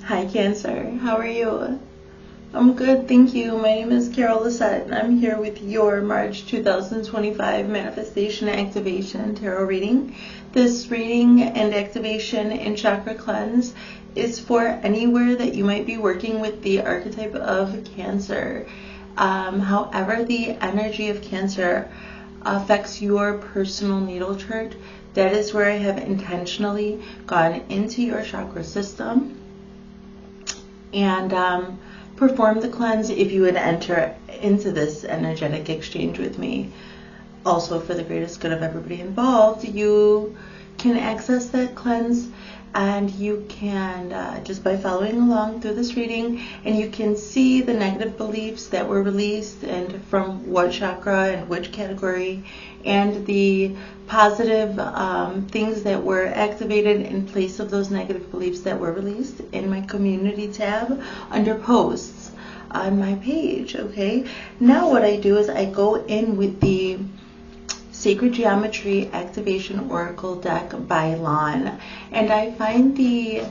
Hi Cancer, how are you? I'm good, thank you. My name is Lissett and I'm here with your March 2025 Manifestation Activation Tarot reading. This reading and activation and chakra cleanse is for anywhere that you might be working with the archetype of Cancer. However, the energy of Cancer affects your personal natal chart, that is where I have intentionally gone into your chakra system and perform the cleanse if you would enter into this energetic exchange with me. Also, for the greatest good of everybody involved, you can access that cleanse and you can just by following along through this reading, and you can see the negative beliefs that were released and from what chakra and which category, and the positive things that were activated in place of those negative beliefs that were released in my community tab under posts on my page. Okay, now what I do is I go in with the Sacred Geometry Activation Oracle deck by Lon, and I find the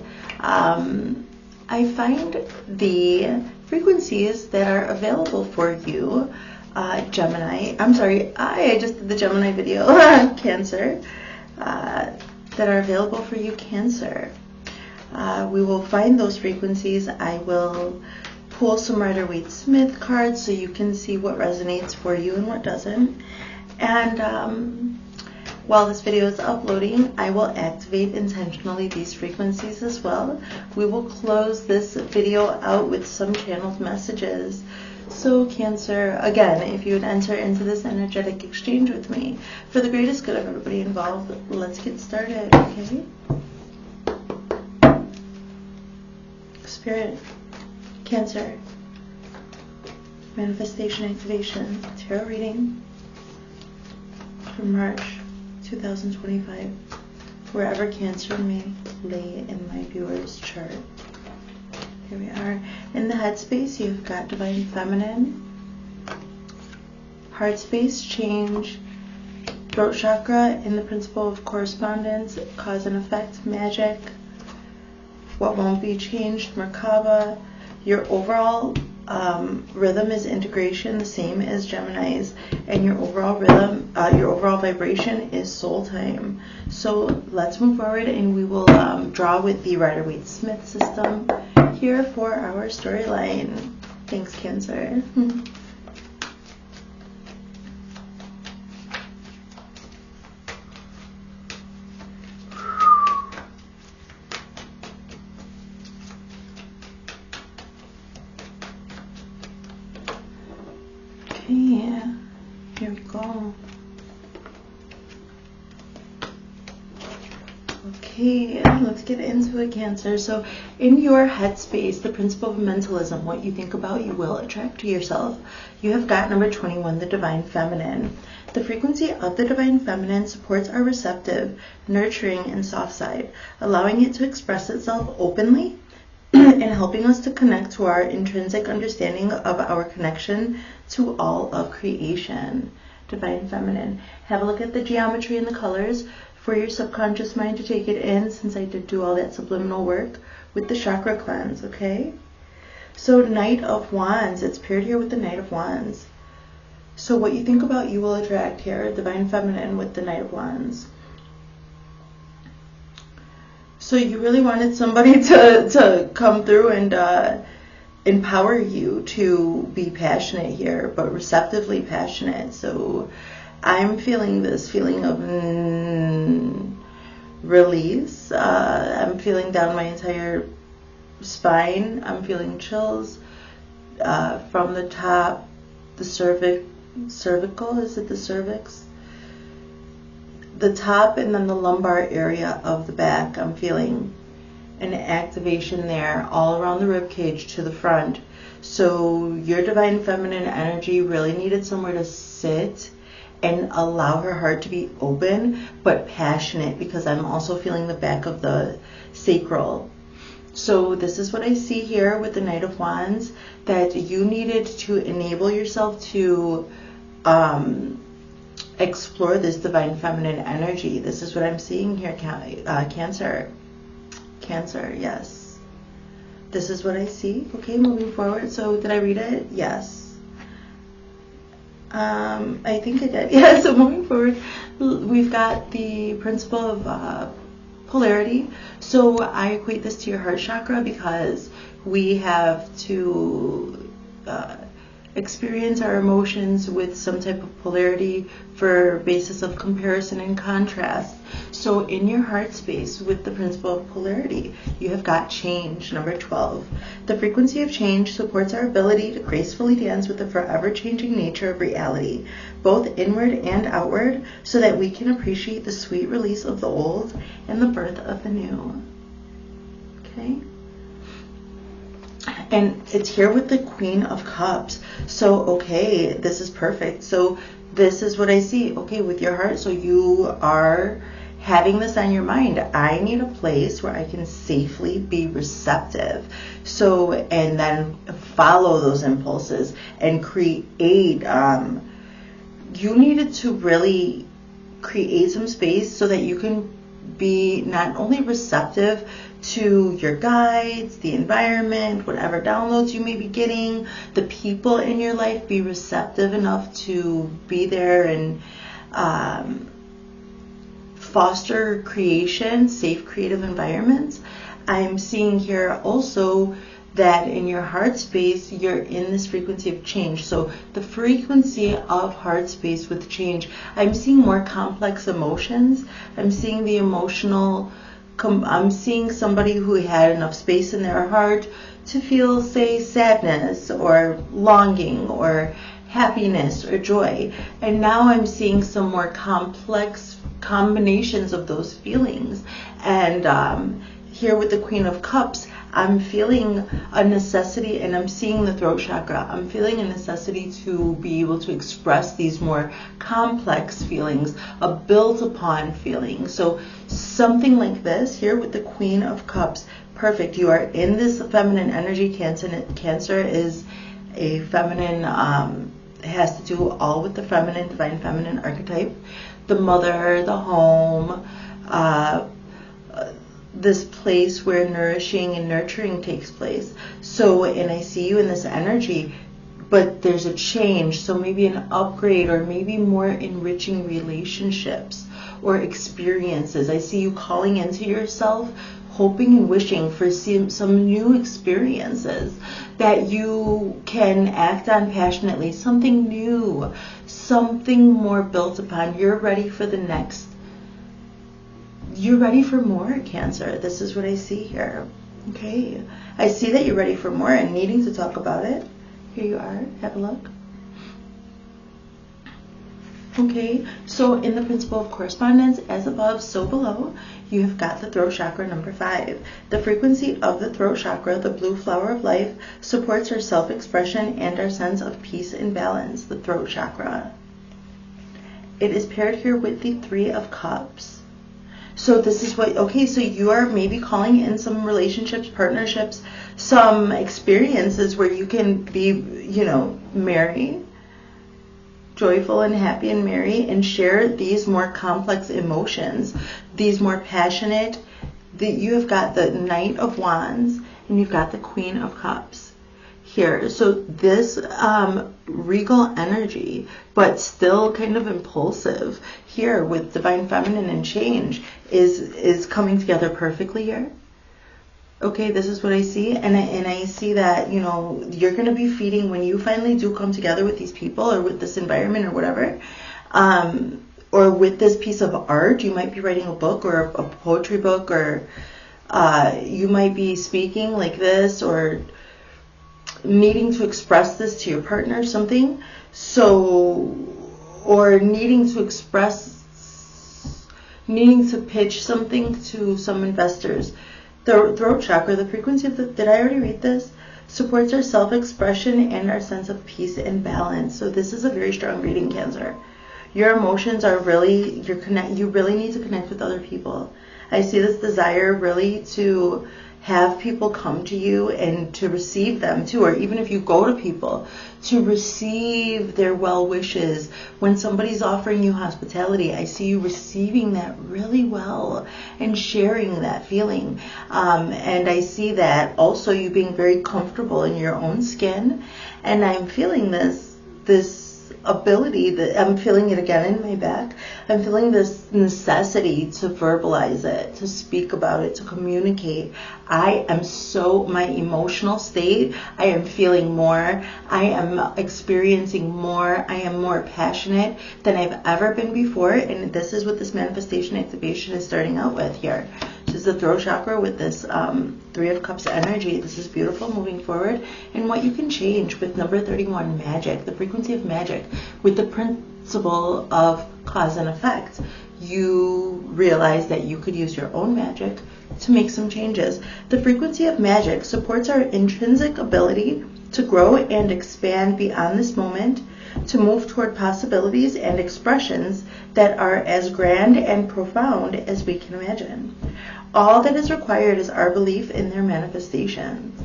frequencies that are available for you, Gemini. I'm sorry, I just did the Gemini video, Cancer, that are available for you, Cancer. We will find those frequencies. I will pull some Rider-Waite-Smith cards so you can see what resonates for you and what doesn't. And while this video is uploading, I will activate intentionally these frequencies as well. We will close this video out with some channeled messages. So Cancer, again, if you would enter into this energetic exchange with me for the greatest good of everybody involved, let's get started, okay? Spirit, Cancer, Manifestation Activation, Tarot reading for March 2025, wherever Cancer may lay in my viewer's chart. Here we are. In the headspace, you've got Divine Feminine, heart space, change, throat chakra in the principle of correspondence, cause and effect, magic, what won't be changed, Merkaba. Your overall rhythm is integration, the same as Gemini's, and your overall rhythm, your overall vibration is soul time. So let's move forward, and we will draw with the Rider-Waite-Smith system here for our storyline. Thanks, Cancer. Okay, here we go. Okay, let's get into it, Cancer. So in your headspace, the principle of mentalism, what you think about, you will attract to yourself. You have got number 21, the Divine Feminine. The frequency of the Divine Feminine supports our receptive, nurturing, and soft side, allowing it to express itself openly and helping us to connect to our intrinsic understanding of our connection to all of creation. Divine Feminine. Have a look at the geometry and the colors for your subconscious mind to take it in, since I did do all that subliminal work with the chakra cleanse, okay? So Knight of Wands, it's paired here with the Knight of Wands. So what you think about, you will attract here. Divine Feminine with the Knight of Wands. So you really wanted somebody to come through and empower you to be passionate here, but receptively passionate. So I'm feeling this feeling of release. I'm feeling down my entire spine. I'm feeling chills from the top, the cervical, is it the cervix? The top, and then the lumbar area of the back. I'm feeling an activation there all around the rib cage to the front. So your Divine Feminine energy really needed somewhere to sit and allow her heart to be open but passionate, because I'm also feeling the back of the sacral. So this is what I see here with the Knight of Wands, that you needed to enable yourself to explore this Divine Feminine energy. This is what I'm seeing here, Cancer. Cancer, yes. this is what I see. Okay, moving forward. So did I read it? Yes. I think I did. Yeah, so moving forward, we've got the principle of polarity. So I equate this to your heart chakra because we have to experience our emotions with some type of polarity for basis of comparison and contrast. So in your heart space with the principle of polarity, you have got change, number 12. The frequency of change supports our ability to gracefully dance with the forever changing nature of reality, both inward and outward, so that we can appreciate the sweet release of the old and the birth of the new. Okay? And it's here with the Queen of Cups. So, okay, this is perfect. So this is what I see. Okay, with your heart. So you are having this on your mind. I need a place where I can safely be receptive. So, and then follow those impulses and create, you needed to really create some space so that you can be not only receptive to your guides, the environment, whatever downloads you may be getting, the people in your life, be receptive enough to be there and foster creation, safe creative environments. I'm seeing here also that in your heart space, you're in this frequency of change. So the frequency of heart space with change, I'm seeing more complex emotions. I'm seeing the emotional, I'm seeing somebody who had enough space in their heart to feel, say, sadness or longing or happiness or joy. And now I'm seeing some more complex combinations of those feelings. And here with the Queen of Cups, I'm feeling a necessity, and I'm seeing the throat chakra. I'm feeling a necessity to be able to express these more complex feelings, a built upon feeling. So something like this here with the Queen of Cups, perfect. You are in this feminine energy. Cancer is a feminine, it has to do all with the feminine, divine feminine archetype. The mother, the home, this place where nourishing and nurturing takes place. So, and I see you in this energy, but there's a change. So maybe an upgrade or maybe more enriching relationships or experiences. I see you calling into yourself, hoping and wishing for some new experiences that you can act on passionately, something new, something more built upon. You're ready for the next. You're ready for more, Cancer. This is what I see here. Okay. I see that you're ready for more and needing to talk about it. Here you are. Have a look. Okay. So in the principle of correspondence, as above, so below, you have got the throat chakra, number 5. The frequency of the throat chakra, the blue flower of life, supports our self-expression and our sense of peace and balance, the throat chakra. It is paired here with the 3 of Cups. So this is what, okay, so you are maybe calling in some relationships, partnerships, some experiences where you can be, merry, joyful and happy and merry, and share these more complex emotions, these more passionate. You have got the Knight of Wands and you've got the Queen of Cups here. So this regal energy, but still kind of impulsive here with divine feminine and change is coming together perfectly here. Okay, this is what I see, and I see that you're going to be feeding when you finally do come together with these people or with this environment or whatever, or with this piece of art. You might be writing a book or a poetry book, or you might be speaking like this or needing to express this to your partner or something. So, or needing to pitch something to some investors. The throat chakra, the frequency of did I already read this? Supports our self-expression and our sense of peace and balance. So this is a very strong reading, Cancer. Your emotions are really, you really need to connect with other people. I see this desire really to have people come to you and to receive them too, or even if you go to people, to receive their well wishes. When somebody's offering you hospitality, I see you receiving that really well and sharing that feeling. And I see that also you being very comfortable in your own skin. And I'm feeling this ability, that I'm feeling it again in my back. I'm feeling this necessity to verbalize it, to speak about it, to communicate. I am my emotional state, I am feeling more, I am experiencing more, I am more passionate than I've ever been before. And this is what this manifestation activation is starting out with here. This is the throat chakra with this 3 of Cups energy. This is beautiful moving forward. And what you can change with number 31, magic, the frequency of magic, with the principle of cause and effect. You realize that you could use your own magic to make some changes. The frequency of magic supports our intrinsic ability to grow and expand beyond this moment, to move toward possibilities and expressions that are as grand and profound as we can imagine. All that is required is our belief in their manifestations.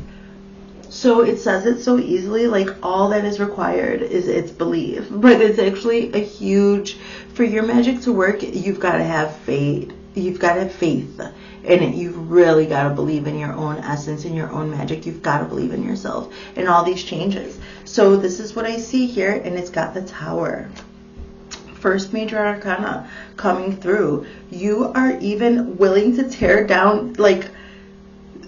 So it says it so easily, like all that is required is its belief. But it's actually a huge, for your magic to work, you've got to have faith. You've got to have faith in it. You've really got to believe in your own essence, in your own magic. You've got to believe in yourself and all these changes. So this is what I see here, and it's got the Tower. First major arcana coming through. You are even willing to tear down like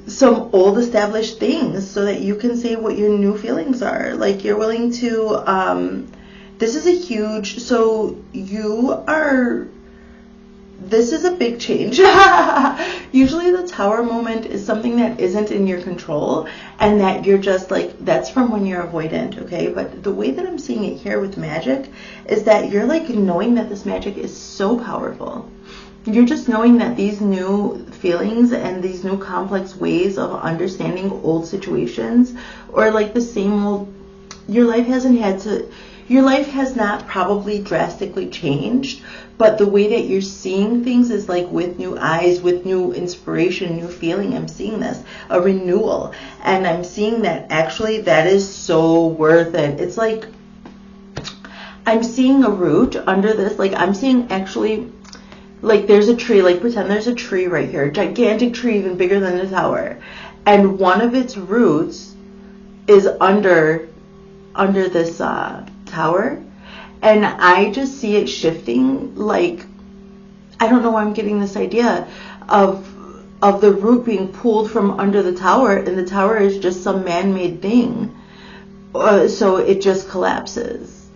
some old established things so that you can say what your new feelings are. Like you're willing to, this is a huge, so this is a big change. Usually the Tower moment is something that isn't in your control and that you're just like, that's from when you're avoidant, okay? But the way that I'm seeing it here with magic is that you're like knowing that this magic is so powerful. You're just knowing that these new feelings and these new complex ways of understanding old situations, or like the same old, your life has not probably drastically changed, but the way that you're seeing things is like with new eyes, with new inspiration, new feeling. I'm seeing this, a renewal. And I'm seeing that actually that is so worth it. It's like, I'm seeing a root under this. Like I'm seeing actually, like there's a tree, like pretend there's a tree right here, gigantic tree, even bigger than the tower. And one of its roots is under this tower. And I just see it shifting, like, I don't know why I'm getting this idea of the root being pulled from under the tower, and the tower is just some man-made thing. So it just collapses.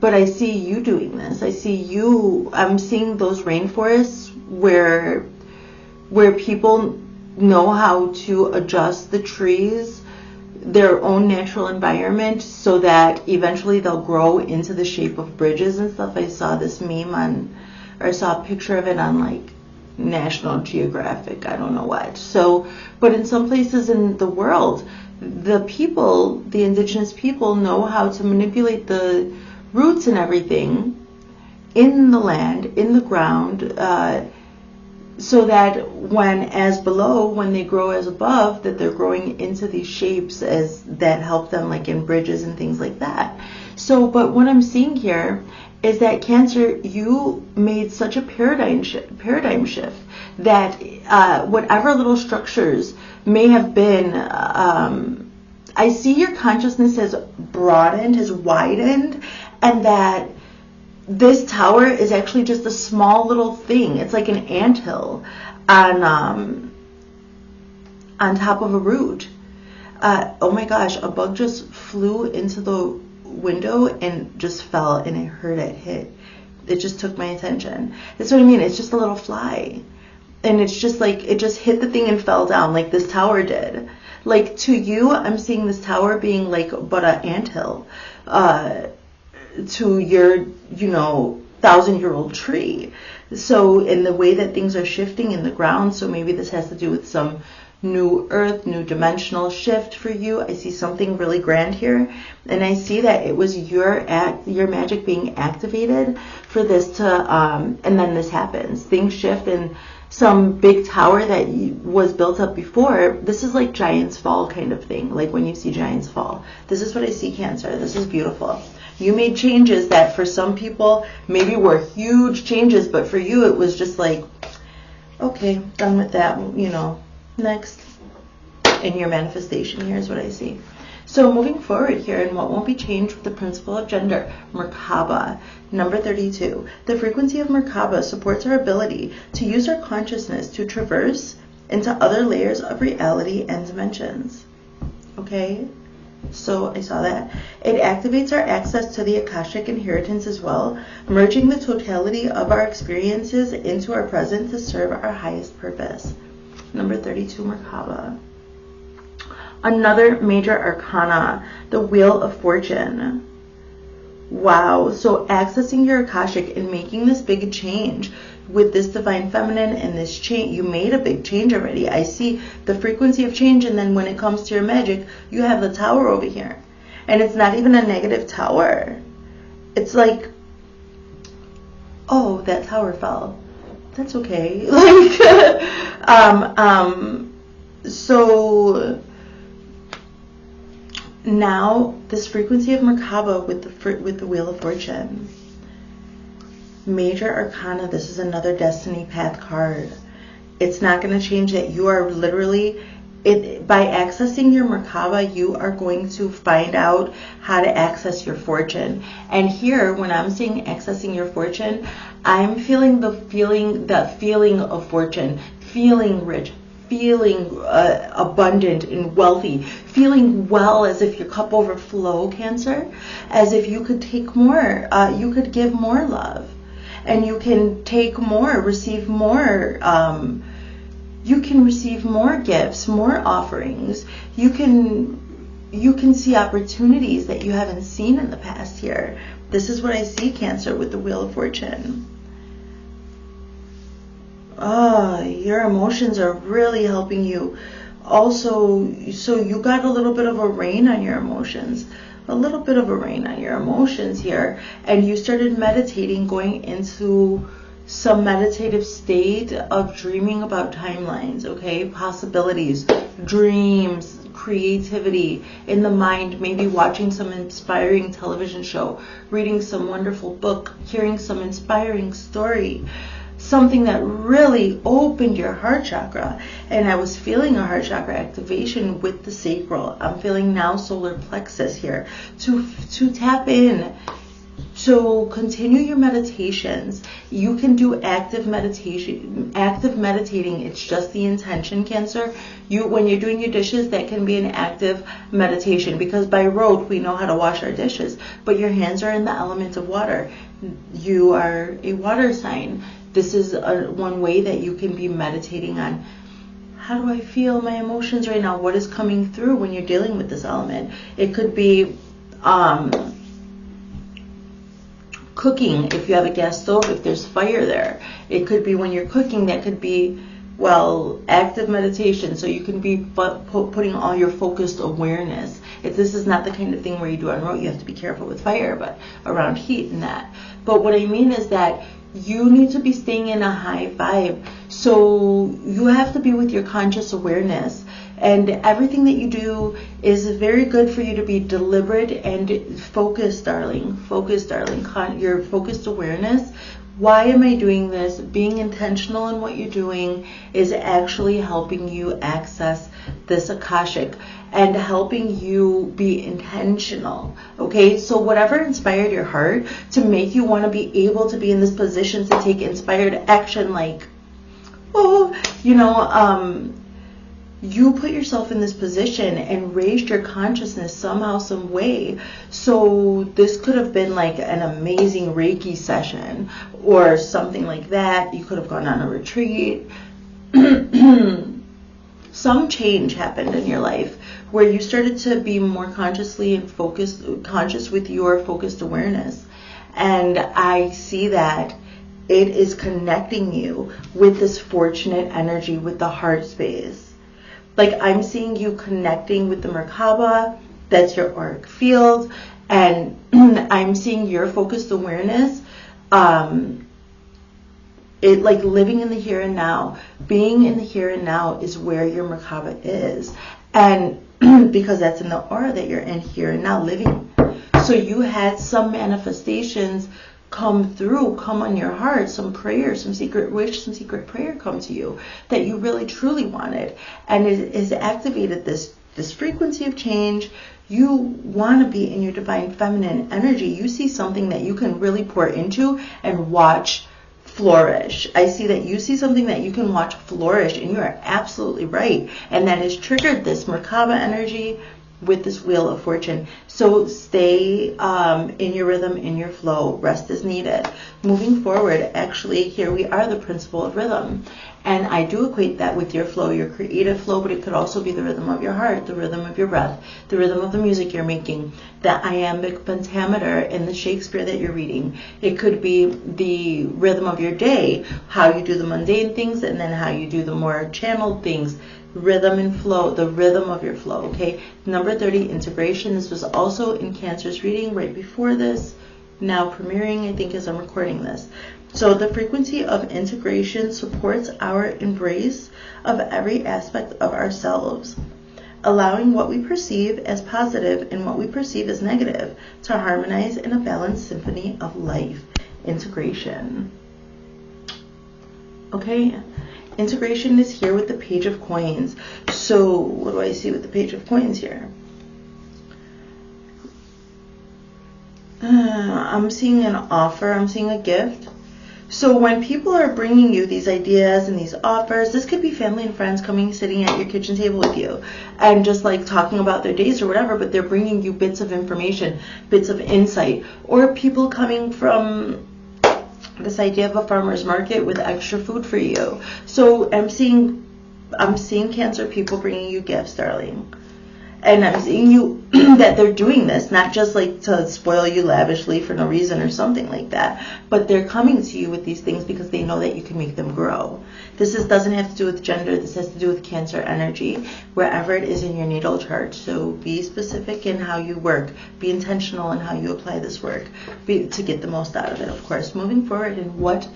But I see you doing this. I'm seeing those rainforests where people know how to adjust the trees, their own natural environment, so that eventually they'll grow into the shape of bridges and stuff. I saw this meme I saw a picture of it on like National Geographic, I don't know what. So, but in some places in the world, the indigenous people know how to manipulate the roots and everything in the land, in the ground, so that when they grow as above, that they're growing into these shapes as that help them, like in bridges and things like that. So, but what I'm seeing here is that Cancer, you made such a paradigm shift that whatever little structures may have been, I see your consciousness has broadened, has widened, and that this tower is actually just a small little thing. It's like an anthill on top of a root. Oh my gosh, a bug just flew into the window and just fell, and I heard it hit. It just took my attention. That's what I mean. It's just a little fly. And it's just like, it just hit the thing and fell down like this tower did. Like to you, I'm seeing this tower being like but an anthill. To your, 1,000-year-old tree. So in the way that things are shifting in the ground, so maybe this has to do with some new earth, new dimensional shift for you. I see something really grand here, and I see that it was your magic being activated for this to, and then this happens. Things shift, and some big tower that was built up before. This is like Giants Fall kind of thing, like when you see Giants Fall. This is what I see, Cancer. This is beautiful. You made changes that for some people maybe were huge changes, but for you it was just like, okay, done with that, you know, next. In your manifestation, here's what I see. So moving forward here, and what won't be changed with the principle of gender, Merkaba, number 32. The frequency of Merkaba supports our ability to use our consciousness to traverse into other layers of reality and dimensions. Okay, so I saw that. It activates our access to the Akashic inheritance as well, merging the totality of our experiences into our present to serve our highest purpose. Number 32, Merkaba. Another major arcana, the Wheel of Fortune. Wow, so accessing your Akashic and making this big change with this Divine Feminine and this change, you made a big change already. I see the frequency of change, and then when it comes to your magic, you have the Tower over here. And it's not even a negative tower. It's like, oh, that tower fell. That's okay. So now this frequency of Merkaba with the Wheel of Fortune, major arcana. This is another destiny path card. It's not going to change that. You are literally, by accessing your Merkaba, you are going to find out how to access your fortune. And here, when I'm saying accessing your fortune, I'm feeling the feeling of fortune, feeling rich, feeling abundant and wealthy, feeling well, as if your cup overflow, Cancer, as if you could take more, you could give more love, and you can take more, receive more, you can receive more gifts, more offerings, you can see opportunities that you haven't seen in the past here. This is what I see, Cancer, with the Wheel of Fortune. Your emotions are really helping you. Also, so you got a little bit of a rein on your emotions. A little bit of a rein on your emotions here. And you started meditating, going into some meditative state of dreaming about timelines, okay? Possibilities, dreams, creativity in the mind, maybe watching some inspiring television show, reading some wonderful book, hearing some inspiring story. Something that really opened your heart chakra. And I was feeling a heart chakra activation with the sacral. I'm feeling now solar plexus here to tap in. So continue your meditations. You can do active meditation, active meditating. It's just the intention, Cancer. When you're doing your dishes, that can be an active meditation, because by rote we know how to wash our dishes, but your hands are in the element of water. You are a water sign. This is one way that you can be meditating on, how do I feel my emotions right now? What is coming through when you're dealing with this element? It could be cooking, if you have a gas stove, if there's fire there. It could be when you're cooking, that could be, well, active meditation. So you can be putting all your focused awareness. If this is not the kind of thing where you do on rote, you have to be careful with fire, but around heat and that. But what I mean is that you need to be staying in a high vibe. So you have to be with your conscious awareness. And everything that you do is very good for you to be deliberate and focused, darling. Focused, darling. Your focused awareness. Why am I doing this? Being intentional in what you're doing is actually helping you access this Akashic and helping you be intentional. Okay, so whatever inspired your heart to make you want to be able to be in this position to take inspired action, like, you put yourself in this position and raised your consciousness somehow, some way. So this could have been like an amazing Reiki session or something like that. You could have gone on a retreat. Some change happened in your life where you started to be more consciously and conscious with your focused awareness. And I see that it is connecting you with this fortunate energy, with the heart space. Like, I'm seeing you connecting with the Merkaba, that's your auric field, and I'm seeing your focused awareness it, like living in the here and now. Being in the here and now is where your Merkaba is. And because that's in the aura that you're in here and now living. So you had some manifestations come through, come on your heart, some prayer, some secret wish, some secret prayer come to you that you really truly wanted. And it has activated this frequency of change. You want to be in your divine feminine energy. You see something that you can really pour into and watch flourish. I see that you see something that you can watch flourish, and you are absolutely right. And that has triggered this Merkaba energy with this Wheel of Fortune. So stay in your rhythm, in your flow. Rest is needed. Moving forward, actually, here we are, the principle of rhythm. And I do equate that with your flow, your creative flow, but it could also be the rhythm of your heart, the rhythm of your breath, the rhythm of the music you're making, the iambic pentameter in the Shakespeare that you're reading. It could be the rhythm of your day, how you do the mundane things and then how you do the more channeled things. Rhythm and flow, the rhythm of your flow, okay? Number 30, integration. This was also in Cancer's reading right before this, now premiering, I think, as I'm recording this. So the frequency of integration supports our embrace of every aspect of ourselves, allowing what we perceive as positive and what we perceive as negative to harmonize in a balanced symphony of life. Integration. Okay? Integration is here with the Page of Coins. So what do I see with the Page of Coins here? I'm seeing an offer. I'm seeing a gift. So when people are bringing you these ideas and these offers, this could be family and friends coming, sitting at your kitchen table with you and just like talking about their days or whatever, but they're bringing you bits of information, bits of insight, or people coming from this idea of a farmer's market with extra food for you. So I'm seeing Cancer people bringing you gifts, darling. And I'm seeing you that they're doing this, not just like to spoil you lavishly for no reason or something like that, but they're coming to you with these things because they know that you can make them grow. This doesn't have to do with gender. This has to do with Cancer energy, wherever it is in your natal chart. So be specific in how you work. Be intentional in how you apply this work to get the most out of it, of course. Moving forward, and what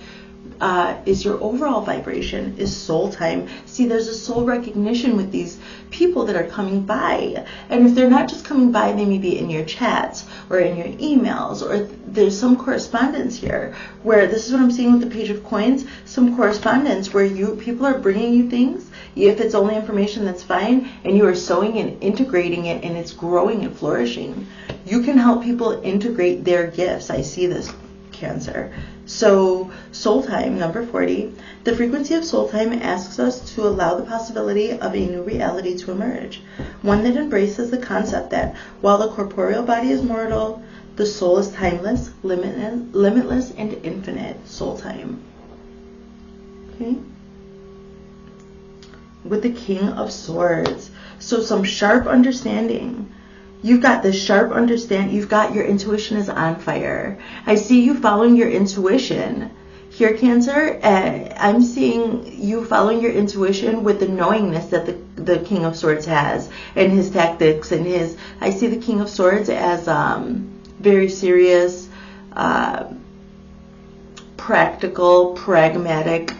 is your overall vibration is soul time. See, there's a soul recognition with these people that are coming by. And if they're not just coming by, they may be in your chats or in your emails, or there's some correspondence here where this is what I'm seeing with the Page of Coins, some correspondence where people are bringing you things. If it's only information, that's fine, and you are sewing and integrating it, and it's growing and flourishing. You can help people integrate their gifts. I see this, Cancer. So soul time, number 40. The frequency of soul time asks us to allow the possibility of a new reality to emerge, one that embraces the concept that while the corporeal body is mortal, the soul is timeless, limitless, and infinite. Soul time. Okay. With the King of Swords. So some sharp understanding. You've got this sharp understanding. You've got your intuition is on fire. I see you following your intuition. Here, Cancer, I'm seeing you following your intuition with the knowingness that the King of Swords has, and his tactics, and I see the King of Swords as very serious, practical, pragmatic,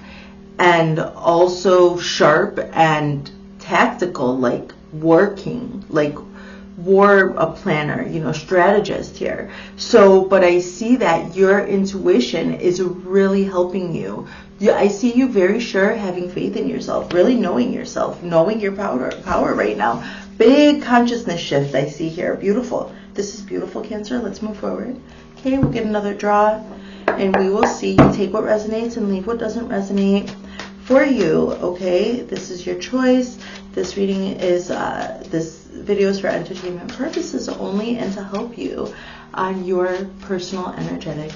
and also sharp and tactical, like working, like a planner, strategist here. So, but I see that your intuition is really helping you. I see you very sure, having faith in yourself, really knowing yourself, knowing your power right now. Big consciousness shift I see here. Beautiful. This is beautiful, Cancer. Let's move forward. Okay, we'll get another draw, and we will see. You take what resonates and leave what doesn't resonate for you. Okay, this is your choice. This reading is this video is for entertainment purposes only, and to help you on your personal energetic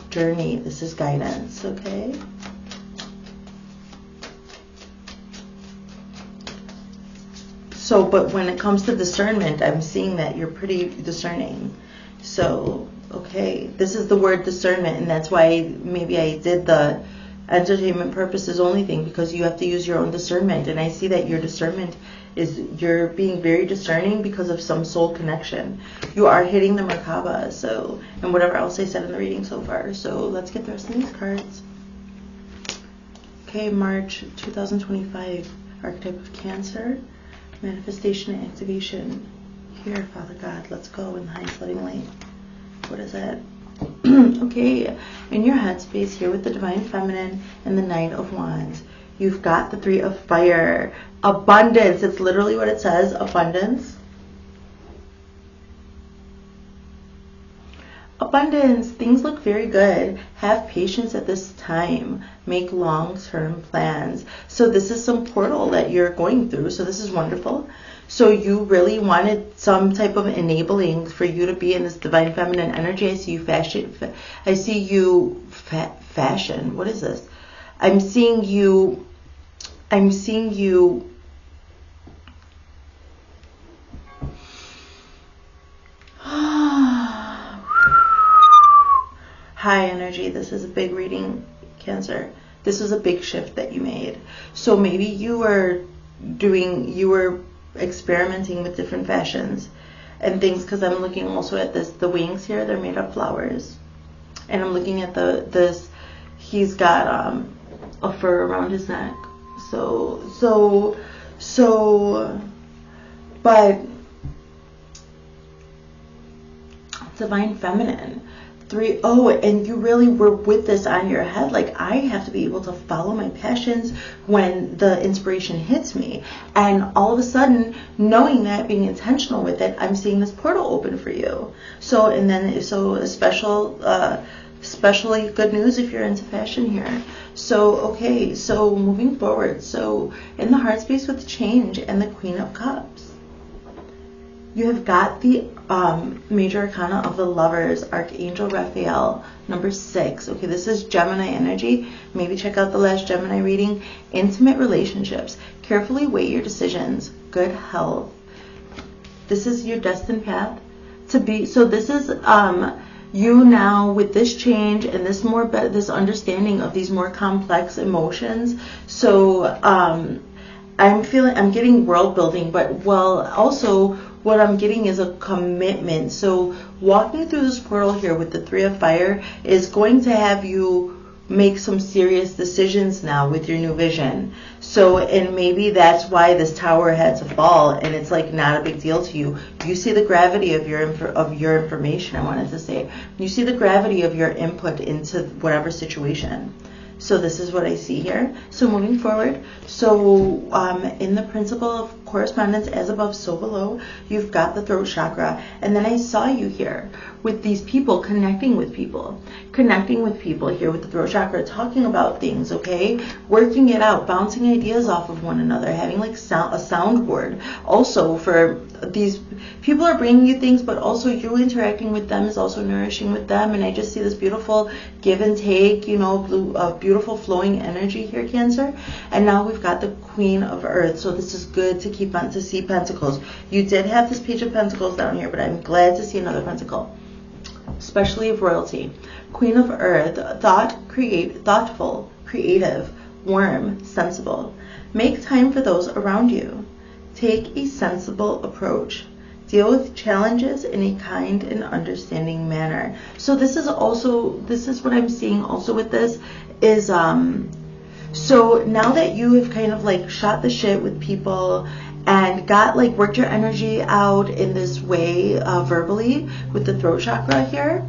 journey. This is guidance. Okay. So, but when it comes to discernment, I'm seeing that you're pretty discerning. So, okay, this is the word discernment, and that's why maybe I did the entertainment purposes only thing, because you have to use your own discernment. And I see that your discernment is, you're being very discerning because of some soul connection. You are hitting the Merkaba, so, and whatever else I said in the reading so far. So let's get the rest of these cards. Okay, March 2025, archetype of Cancer, manifestation and activation. Here, Father God, let's go in the highest loving light. What is that? Okay, in your headspace here with the Divine Feminine and the Knight of Wands, you've got the Three of Fire. Abundance, it's literally what it says, abundance. Abundance, things look very good. Have patience at this time. Make long-term plans. So this is some portal that you're going through. So this is wonderful. So you really wanted some type of enabling for you to be in this Divine Feminine energy. I see you fashion. I see you fashion. What is this? I'm seeing you. High energy. This is a big reading, Cancer. This was a big shift that you made. So maybe you were experimenting with different fashions and things, because I'm looking also at the wings here, they're made of flowers. And I'm looking at he's got a fur around his neck. But Divine Feminine. And you really were with this on your head, like, I have to be able to follow my passions when the inspiration hits me. And all of a sudden, knowing that, being intentional with it, I'm seeing this portal open for you. Especially good news if you're into fashion here. So, okay, so moving forward. So in the heart space with change and the Queen of Cups, you have got the major arcana of the Lovers, Archangel Raphael, number 6. Okay, this is Gemini energy. Maybe check out the last Gemini reading. Intimate relationships. Carefully weigh your decisions. Good health. This is your destined path to be. So this is you now with this change and this understanding of these more complex emotions. So I'm getting world building, but also what I'm getting is a commitment. So walking through this portal here with the Three of Fire is going to have you make some serious decisions now with your new vision. So, and maybe that's why this tower had to fall, and it's like not a big deal to you. You see the gravity of your information, I wanted to say. You see the gravity of your input into whatever situation. So this is what I see here. So moving forward, so in the principle of correspondence, as above, so below, you've got the throat chakra. And then I saw you here with these people, connecting with people here with the throat chakra, talking about things, okay? Working it out, bouncing ideas off of one another, having like a soundboard. Also, for these people are bringing you things, but also you interacting with them is also nourishing with them. And I just see this beautiful give and take, beautiful flowing energy here, Cancer. And now we've got the Queen of Earth. So this is good to keep on, to see Pentacles. You did have this Page of Pentacles down here, but I'm glad to see another Pentacle, especially of royalty. Queen of Earth, thoughtful, creative, warm, sensible. Make time for those around you. Take a sensible approach. Deal with challenges in a kind and understanding manner. So this is what I'm seeing also with this is, so now that you have kind of like shot the shit with people and worked your energy out in this way, verbally with the throat chakra here,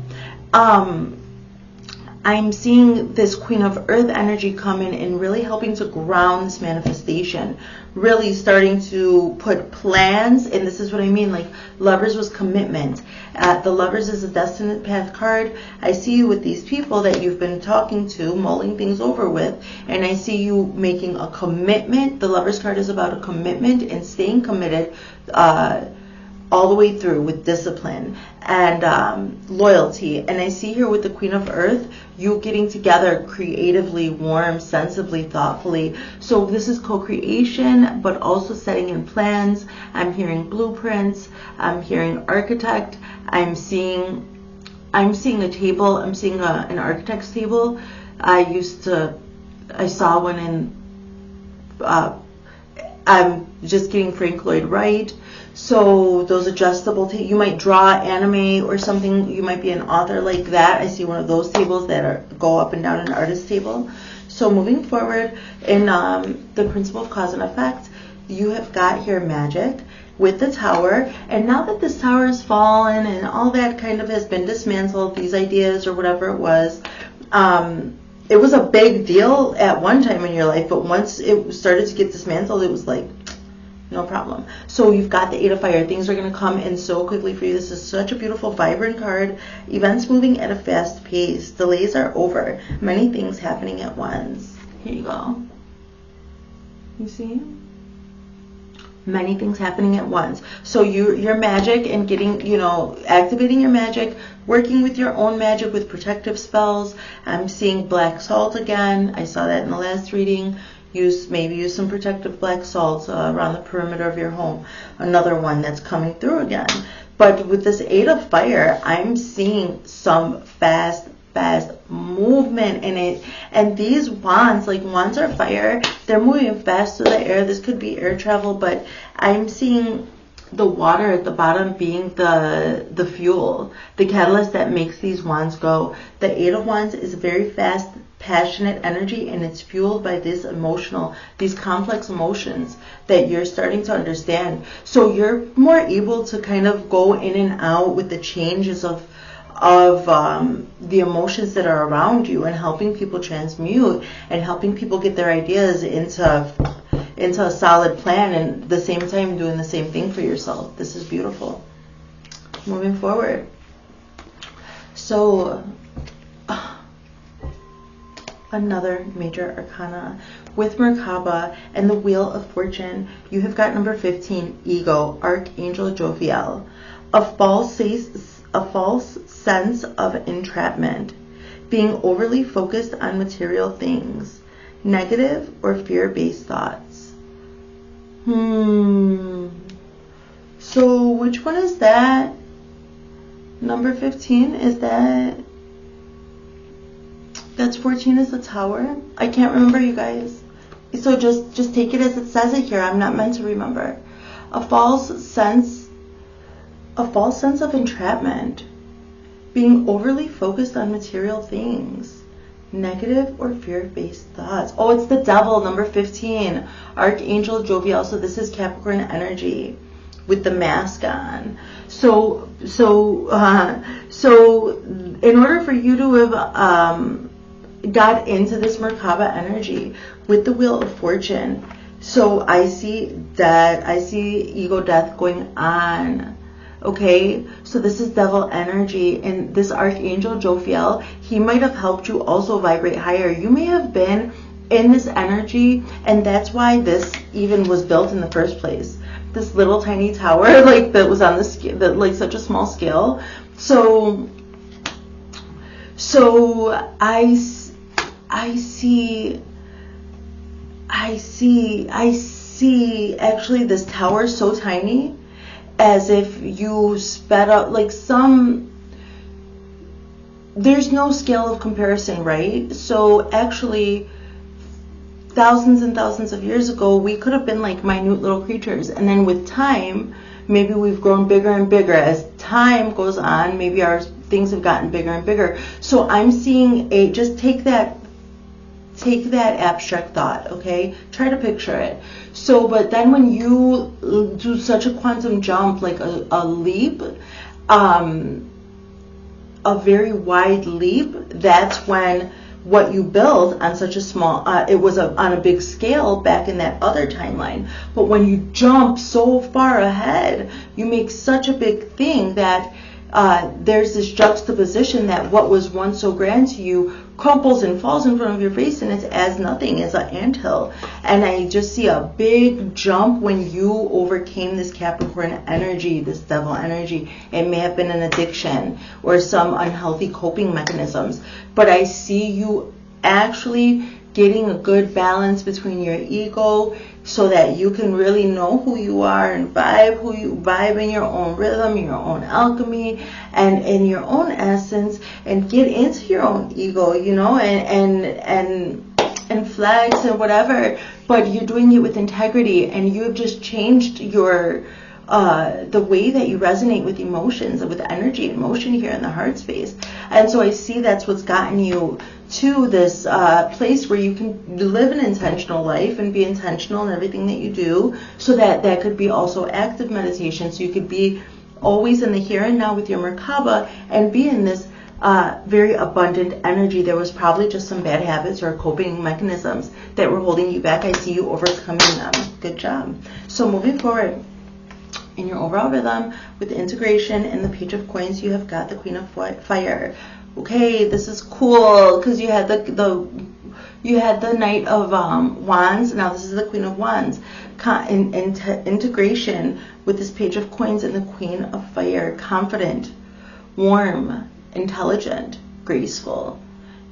I'm seeing this Queen of Earth energy come in and really helping to ground this manifestation, really starting to put plans. And this is what I mean, like Lovers was commitment. The Lovers is a destined path card. I see you with these people that you've been talking to, mulling things over with, and I see you making a commitment. The Lovers card is about a commitment and staying committed all the way through with discipline and loyalty. And I see here with the Queen of Earth, you getting together creatively, warm, sensibly, thoughtfully. So this is co-creation, but also setting in plans. I'm hearing blueprints. I'm hearing architect. I'm seeing a table. I'm seeing an architect's table. I saw one in, I'm just getting Frank Lloyd Wright. So those adjustable tables, you might draw anime or something. You might be an author like that. I see one of those tables that go up and down, an artist table. So moving forward in the principle of cause and effect, you have got here magic with the tower. And now that this tower has fallen and all that kind of has been dismantled, these ideas or whatever it was a big deal at one time in your life, but once it started to get dismantled, it was like, no problem. So you've got the Eight of Fire. Things are going to come in so quickly for you. This is such a beautiful, vibrant card. Events moving at a fast pace. Delays are over. Many things happening at once. Here you go. You see? Many things happening at once. So your magic and getting, activating your magic, working with your own magic with protective spells. I'm seeing black salt again. I saw that in the last reading. Maybe use some protective black salt around the perimeter of your home. Another one that's coming through again. But with this Eight of Fire, I'm seeing some fast movement in it. And these wands, like wands are fire, they're moving fast through the air. This could be air travel, but I'm seeing the water at the bottom being the fuel, the catalyst that makes these wands go. The Eight of Wands is very fast, passionate energy, and it's fueled by these complex emotions that you're starting to understand. So you're more able to kind of go in and out with the changes of the emotions that are around you, and helping people transmute and helping people get their ideas into a solid plan, and at the same time doing the same thing for yourself. This is beautiful. Moving forward. So another major arcana with Merkaba and the Wheel of Fortune. You have got number 15, Ego, Archangel Jophiel. A false sense of entrapment, being overly focused on material things, negative or fear-based thoughts. So which one is that? Number 15, is that? That's 14 is the Tower. I can't remember, you guys. So just take it as it says it here. I'm not meant to remember. A false sense of entrapment, being overly focused on material things, negative or fear-based thoughts. Oh, it's the Devil, number 15, Archangel Jovial. So this is Capricorn energy with the mask on. So in order for you to have got into this Merkaba energy with the Wheel of Fortune, so I see ego death going on. Okay, so this is Devil energy, and this Archangel Jophiel, he might have helped you also vibrate higher. You may have been in this energy, and that's why this even was built in the first place. This little tiny tower, like that was on the scale, that like such a small scale. So I see actually this tower so tiny, as if you sped up, like there's no scale of comparison, right? So actually, thousands and thousands of years ago, we could have been like minute little creatures. And then with time, maybe we've grown bigger and bigger. As time goes on, maybe our things have gotten bigger and bigger. So I'm seeing just take that abstract thought, okay? Try to picture it. So, but then when you do such a quantum jump, like a leap, a very wide leap, that's when what you build on such a small, it was on a big scale back in that other timeline. But when you jump so far ahead, you make such a big thing that there's this juxtaposition that what was once so grand to you crumples and falls in front of your face, and it's as nothing, as an anthill. And I just see a big jump when you overcame this Capricorn energy, this Devil energy. It may have been an addiction or some unhealthy coping mechanisms, but I see you actually getting a good balance between your ego, so that you can really know who you are and vibe in your own rhythm, your own alchemy, and in your own essence, and get into your own ego, and flex and whatever. But you're doing it with integrity, and you have just changed your the way that you resonate with emotions, with energy and motion here in the heart space. And so I see that's what's gotten you to this place where you can live an intentional life and be intentional in everything that you do. So that could be also active meditation. So you could be always in the here and now with your Merkaba and be in this very abundant energy. There was probably just some bad habits or coping mechanisms that were holding you back. I see you overcoming them. Good job. So moving forward in your overall rhythm with the integration and the Page of Coins, you have got the Queen of Fire. Okay, this is cool because you had the Knight of Wands. Now this is the Queen of Wands. Integration with this Page of Coins and the Queen of Fire. Confident, warm, intelligent, graceful.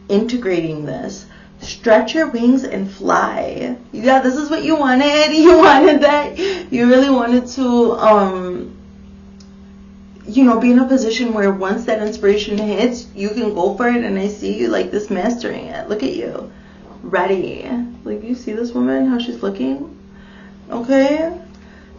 Integrating this. Stretch your wings and fly. Yeah, this is what you wanted. You wanted that. You really wanted to, be in a position where once that inspiration hits, you can go for it. And I see you like this mastering it. Look at you. Ready. Like, you see this woman, how she's looking? Okay.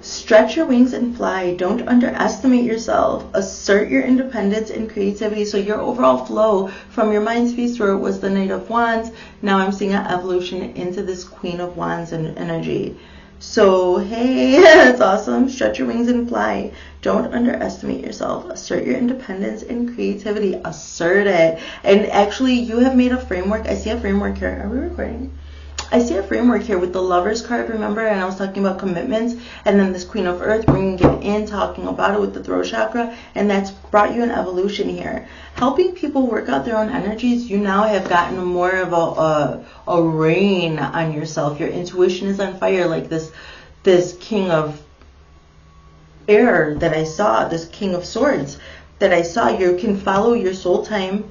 Stretch your wings and fly. Don't underestimate yourself. Assert your independence and creativity. So your overall flow from your mind space where it was the Knight of Wands, now I'm seeing an evolution into this Queen of Wands and energy. So, hey, that's awesome. Stretch your wings and fly. Don't underestimate yourself. Assert your independence and creativity. Assert it. And actually, you have made a framework. I see a framework here. Are we recording? I see a framework here with the Lovers card, remember? And I was talking about commitments. And then this Queen of Earth, bringing it in, talking about it with the throat chakra. And that's brought you an evolution here. Helping people work out their own energies, you now have gotten more of a reign on yourself. Your intuition is on fire, like this King of Air that I saw, this King of Swords that I saw. You can follow your soul time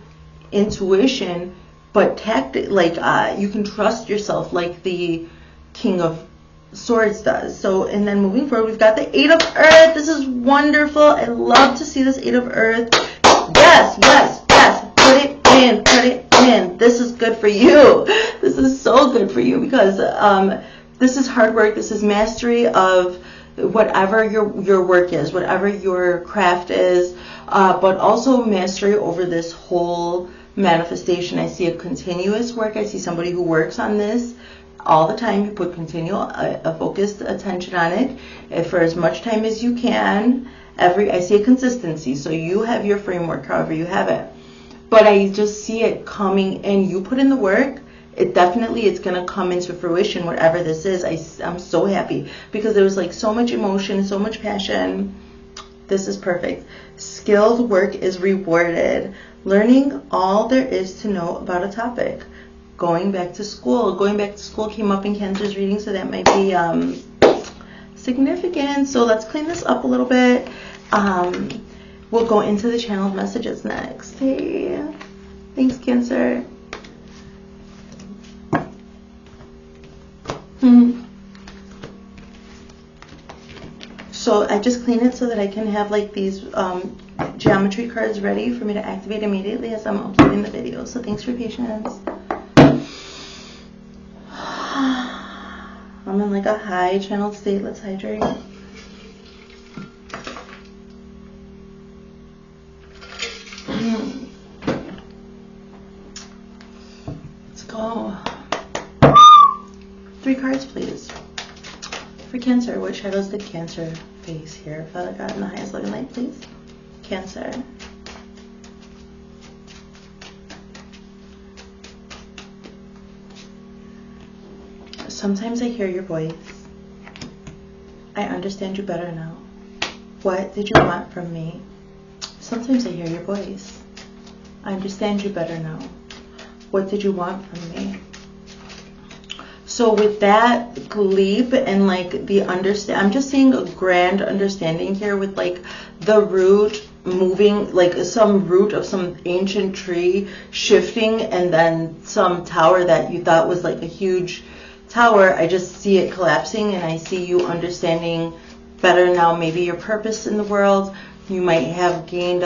intuition, but you can trust yourself like the King of Swords does. So, and then moving forward, we've got the Eight of Earth. This is wonderful. I love to see this Eight of Earth. Yes, yes, yes. Put it in, put it in. This is good for you. This is so good for you because this is hard work. This is mastery of whatever your work is, whatever your craft is, but also mastery over this whole manifestation. I see a continuous work. I see somebody who works on this all the time. You put continual, a focused attention on it for as much time as you can. I see a consistency. So you have your framework, however you have it. But I just see it coming in. You put in the work. It's going to come into fruition, whatever this is. I'm so happy because there was like so much emotion, so much passion. This is perfect. Skilled work is rewarded. Learning all there is to know about a topic. Going back to school. Going back to school came up in Cancer's reading, so that might be significant. So let's clean this up a little bit. We'll go into the channeled messages next. Hey, thanks, Cancer. So I just clean it so that I can have like these geometry cards ready for me to activate immediately as I'm uploading the video. So thanks for your patience. I'm in like a high channeled state. Let's hydrate. Let's go. 3 cards, please. For Cancer, what shadows did Cancer face here? Father God, in the highest loving light, please. Cancer. Sometimes I hear your voice. I understand you better now. What did you want from me? Sometimes I hear your voice. I understand you better now. What did you want from me? So with that leap and like the I'm just seeing a grand understanding here with like the root moving, like some root of some ancient tree shifting, and then some tower that you thought was like a huge tower. I just see it collapsing, and I see you understanding better now maybe your purpose in the world. You might have gained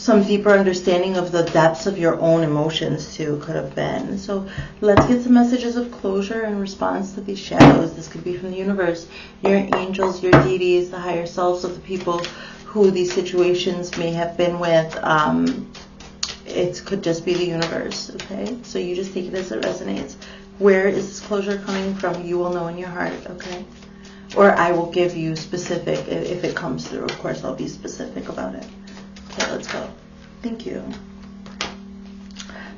some deeper understanding of the depths of your own emotions too could have been. So let's get some messages of closure in response to these shadows. This could be from the universe, your angels, your deities, the higher selves of the people who these situations may have been with. It could just be the universe, okay? So you just take it as it resonates. Where is this closure coming from? You will know in your heart, okay? Or I will give you specific, if it comes through. Of course, I'll be specific about it. Okay, let's go. Thank you.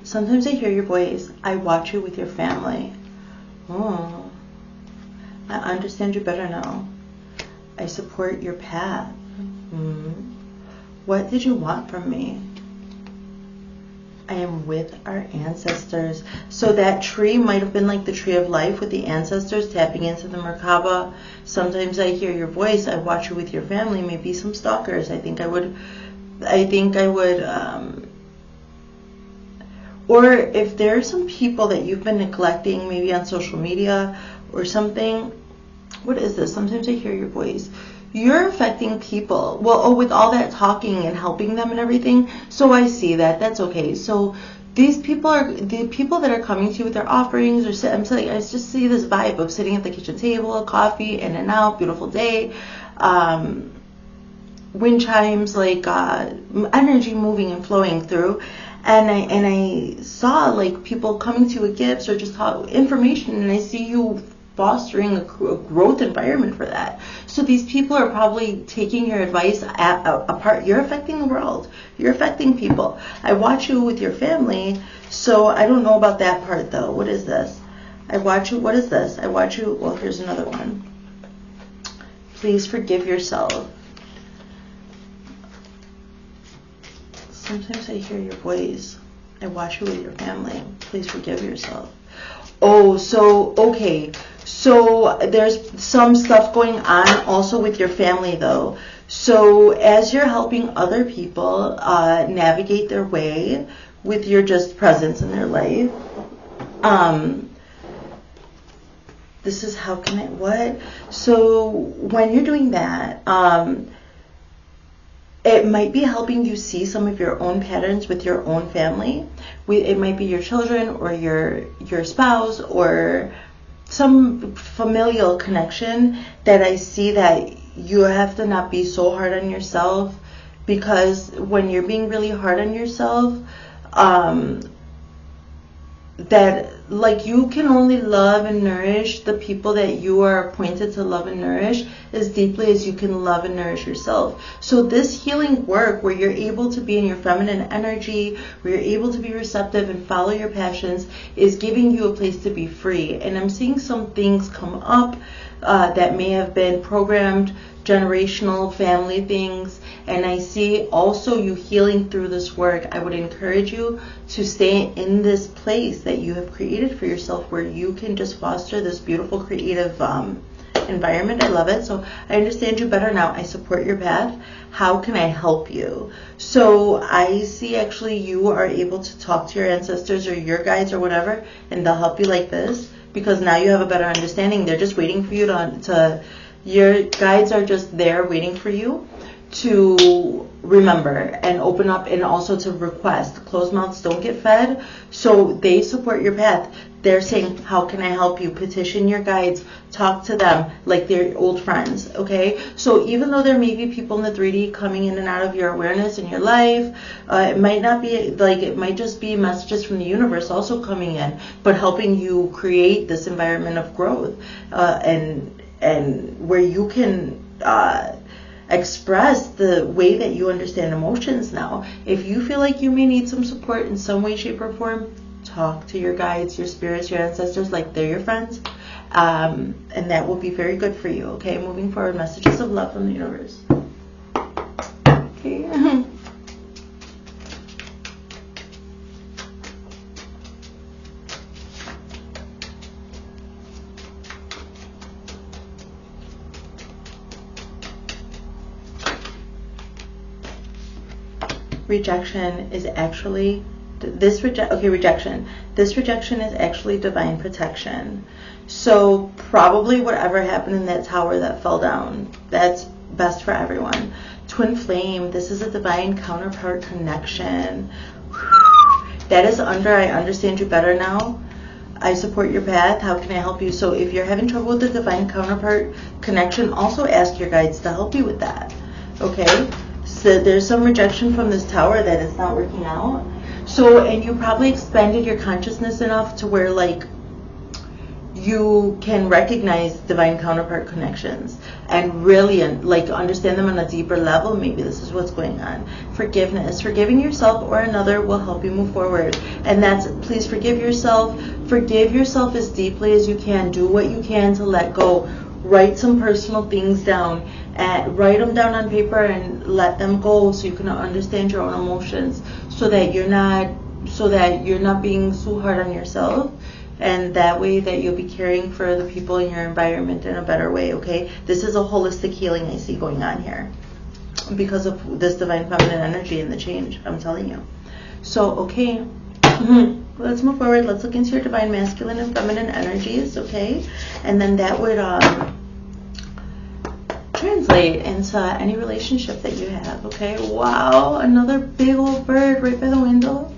Sometimes I hear your voice. I watch you with your family. Oh, I understand you better now. I support your path. What did you want from me? I am with our ancestors. So that tree might have been like the tree of life with the ancestors tapping into the Merkaba. Sometimes I hear your voice. I watch you with your family. Maybe some stalkers. I think I would, or if there are some people that you've been neglecting, maybe on social media or something. What is this? Sometimes I hear your voice. You're affecting people. Well, with all that talking and helping them and everything. So I see that. That's okay. So these people are the people that are coming to you with their offerings, or I just see this vibe of sitting at the kitchen table, coffee, in and out, beautiful day, wind chimes, like energy moving and flowing through. And I saw like people coming to you with gifts or just information, and I see you fostering a growth environment for that. So these people are probably taking your advice apart. You're affecting the world. You're affecting people. I watch you with your family, so I don't know about that part though. What is this? I watch you. What is this? I watch you. Well, here's another one. Please forgive yourself. Sometimes I hear your voice. I watch you with your family. Please forgive yourself. Oh, so, okay. So there's some stuff going on also with your family though. So as you're helping other people navigate their way with your just presence in their life, this is how can I, what? So when you're doing that, it might be helping you see some of your own patterns with your own family. It might be your children or your spouse or some familial connection that I see that you have to not be so hard on yourself, because when you're being really hard on yourself, that like you can only love and nourish the people that you are appointed to love and nourish as deeply as you can love and nourish yourself. So this healing work where you're able to be in your feminine energy, where you're able to be receptive and follow your passions, is giving you a place to be free. And I'm seeing some things come up that may have been programmed, generational family things, and I see also you healing through this work. I would encourage you to stay in this place that you have created for yourself where you can just foster this beautiful creative environment. I love it. So I understand you better now. I support your path. How can I help you? So I see actually you are able to talk to your ancestors or your guides or whatever, and they'll help you like this, because now you have a better understanding. They're just waiting for you to your guides are just there waiting for you to remember and open up, and also to request. Closed mouths don't get fed. So they support your path. They're saying, how can I help you? Petition your guides, talk to them like they're old friends, okay? So even though there may be people in the 3D coming in and out of your awareness in your life, it might not be like, it might just be messages from the universe also coming in, but helping you create this environment of growth, and where you can express the way that you understand emotions now. If you feel like you may need some support in some way, shape, or form, talk to your guides, your spirits, your ancestors like they're your friends, and that will be very good for you. Okay, moving forward, messages of love from the universe. Okay. Rejection is actually rejection. This rejection is actually divine protection. So probably whatever happened in that tower that fell down, that's best for everyone. twin flame. This is a divine counterpart connection. That is under I understand you better now. I support your path. How can I help you? So if you're having trouble with the divine counterpart connection, also ask your guides to help you with that. Okay? So there's some rejection from this tower that it's not working out. So, and you probably expanded your consciousness enough to where, like, you can recognize divine counterpart connections and really, like, understand them on a deeper level. Maybe this is what's going on. Forgiveness. Forgiving yourself or another will help you move forward. And that's, please forgive yourself. Forgive yourself as deeply as you can. Do what you can to let go. Write some personal things down. And write them down on paper and let them go so you can understand your own emotions, so that you're not being so hard on yourself. And that way that you'll be caring for the people in your environment in a better way, okay? This is a holistic healing I see going on here because of this divine feminine energy and the change, I'm telling you. So, okay, let's move forward. Let's look into your divine masculine and feminine energies, okay? And then that would translate into any relationship that you have, okay? Wow, another big old bird right by the window.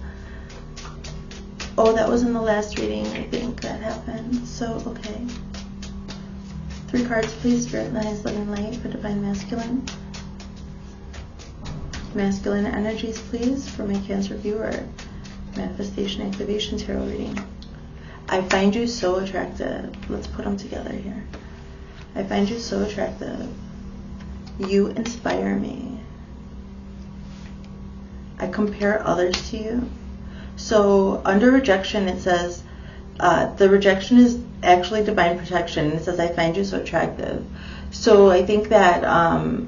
Oh, that was in the last reading, I think, that happened. So, okay. 3 cards, please. Spirit, Nice, Loving Light for Divine Masculine. Masculine energies, please, for my Cancer viewer. Manifestation Activation Tarot reading. I find you so attractive. Let's put them together here. I find you so attractive. You inspire me. I compare others to you. So under rejection, it says, the rejection is actually divine protection. It says, I find you so attractive. So I think that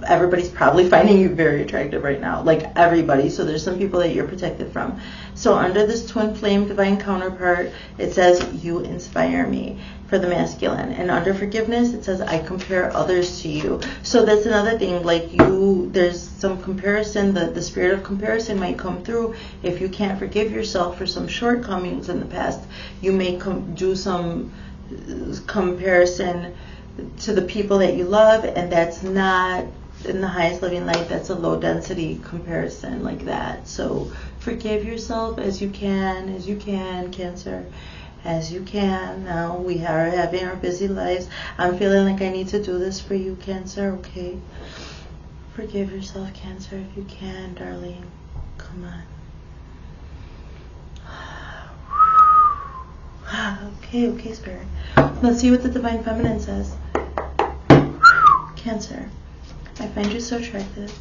everybody's probably finding you very attractive right now. Like everybody. So there's some people that you're protected from. So under this twin flame divine counterpart, it says, you inspire me for the masculine. And under forgiveness, it says, I compare others to you. So that's another thing. Like there's some comparison. The spirit of comparison might come through. If you can't forgive yourself for some shortcomings in the past, you may do some comparison to the people that you love, and that's not in the highest loving light. That's a low density comparison like that. So forgive yourself as you can, Cancer, as you can. Now we are having our busy lives. I'm feeling like I need to do this for you, Cancer, okay? Forgive yourself, Cancer, if you can, darling. Come on. Okay, Spirit. Let's see what the Divine Feminine says. Cancer, I find you so attractive.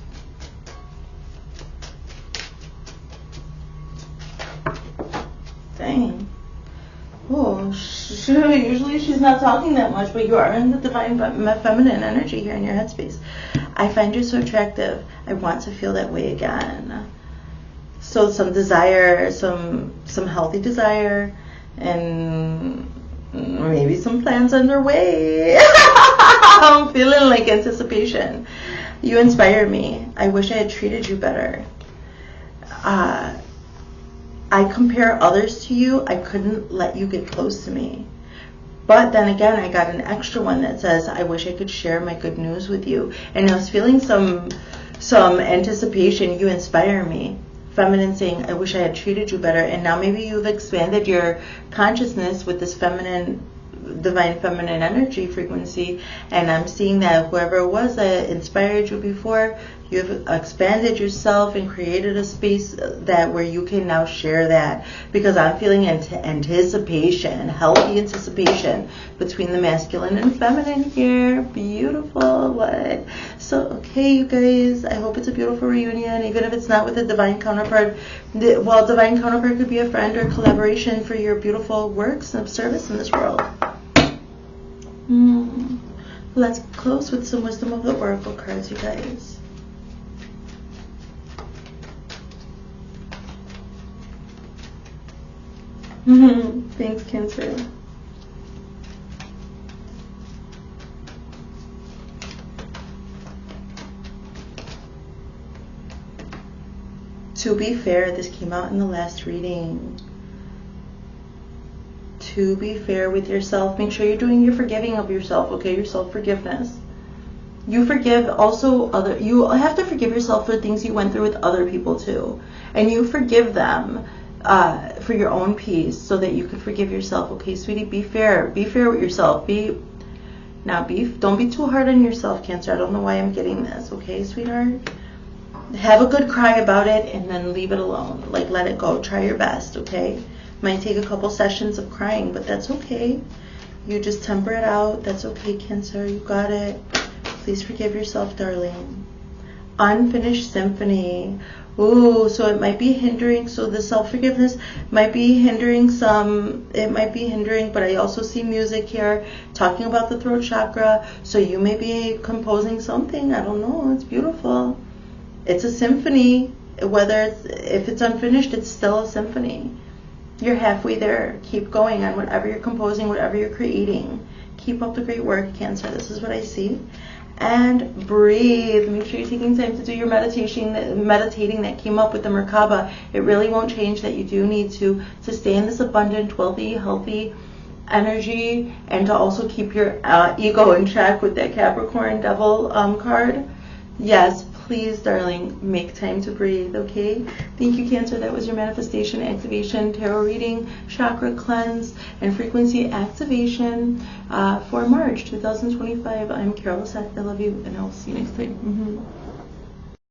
Dang. Oh, usually she's not talking that much, but you are in the Divine Feminine energy here in your headspace. I find you so attractive. I want to feel that way again. So some desire, some healthy desire, and maybe some plans underway. I'm feeling like anticipation. You inspire me. I wish I had treated you better. I compare others to you. I couldn't let you get close to me. But then again, I got an extra one that says, I wish I could share my good news with you. And I was feeling some anticipation. You inspire me. Feminine saying, I wish I had treated you better. And now maybe you've expanded your consciousness with this feminine, divine feminine energy frequency. And I'm seeing that whoever it was that inspired you before, you've expanded yourself and created a space that where you can now share that. Because I'm feeling anticipation, healthy anticipation between the masculine and feminine here. Beautiful. What? So, okay, you guys, I hope it's a beautiful reunion, even if it's not with a divine counterpart. Well, divine counterpart could be a friend or collaboration for your beautiful works of service in this world. Let's close with some wisdom of the oracle cards, you guys. Thanks, Cancer. To be fair, this came out in the last reading. To be fair with yourself. Make sure you're doing your forgiving of yourself, okay? Your self-forgiveness. You forgive also you have to forgive yourself for things you went through with other people too. And you forgive them for your own peace so that you could forgive yourself. Okay, sweetie, be fair. Be fair with yourself. Don't be too hard on yourself, Cancer. I don't know why I'm getting this. Okay, sweetheart? Have a good cry about it and then leave it alone. Like, let it go. Try your best, okay? Might take a couple sessions of crying, but that's okay. You just temper it out. That's okay, Cancer. You got it. Please forgive yourself, darling. Unfinished symphony. Ooh, so it might be hindering. So the self-forgiveness might be hindering but I also see music here talking about the throat chakra. So you may be composing something. I don't know. It's beautiful. It's a symphony. If it's unfinished, it's still a symphony. You're halfway there. Keep going on whatever you're composing, whatever you're creating. Keep up the great work, Cancer. This is what I see. And breathe. Make sure you're taking time to do your meditating that came up with the Merkaba. It really won't change that. You do need to stay in this abundant, wealthy, healthy energy, and to also keep your ego in check with that Capricorn Devil card. Yes, please, darling, make time to breathe, okay? Thank you, Cancer. That was your manifestation activation tarot reading, chakra cleanse, and frequency activation for March 2025. I'm Carol Lissett. I love you, and I'll see you next time.